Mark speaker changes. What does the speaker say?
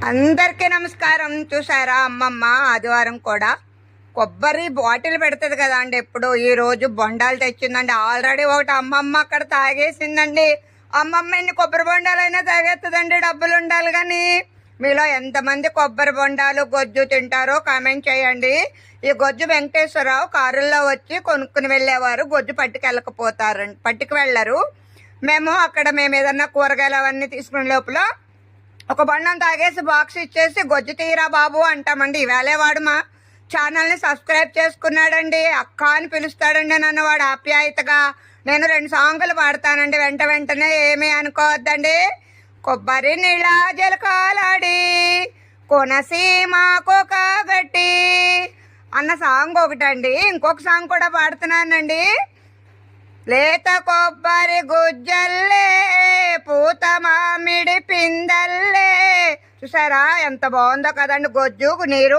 Speaker 1: అందరికీ నమస్కారం. చూసారా అమ్మమ్మ ఆదివారం కూడా కొబ్బరి బాటిల్ పెడుతుంది కదా అండి. ఎప్పుడు ఈరోజు బొండాలు తెచ్చిందండి. ఆల్రెడీ ఒకటి అమ్మమ్మ అక్కడ తాగేసిందండి. అమ్మమ్మ ఎన్ని కొబ్బరి బొండాలైనా తాగేస్తుందండి, డబ్బులు ఉండాలి. కానీ మీలో ఎంతమంది కొబ్బరి బొండాలు గొజ్జు తింటారో కామెంట్ చేయండి. ఈ గొజ్జు వెంకటేశ్వరరావు కారుల్లో వచ్చి కొనుక్కుని వెళ్ళేవారు. గొజ్జు పట్టుకు వెళ్ళరు. మేము ఏదన్నా కూరగాయలు అవన్నీ తీసుకునే లోపల ఒక బండం తాగేసి బాక్స్ ఇచ్చేసి గొజ్జు తీరా బాబు అంటామండి. ఈవేళ వాడు మా ఛానల్ని సబ్స్క్రైబ్ చేసుకున్నాడండి. అక్క అని పిలుస్తాడండి నన్ను వాడు ఆప్యాయతగా. నేను 2 సాంగులు పాడతానండి, వెంటనే ఏమీ అనుకోవద్దండి. కొబ్బరి నీళ్ళ జలకాలాడి కొనసీమాకొక గట్టి అన్న సాంగ్ ఒకటండి. ఇంకొక సాంగ్ కూడా పాడుతున్నానండి. లేత కొబ్బరి గుజ్జల్లే పూత మామిడి పిందల్లే. చూసారా ఎంత బాగుందో కదండి. గొజ్జు నీరు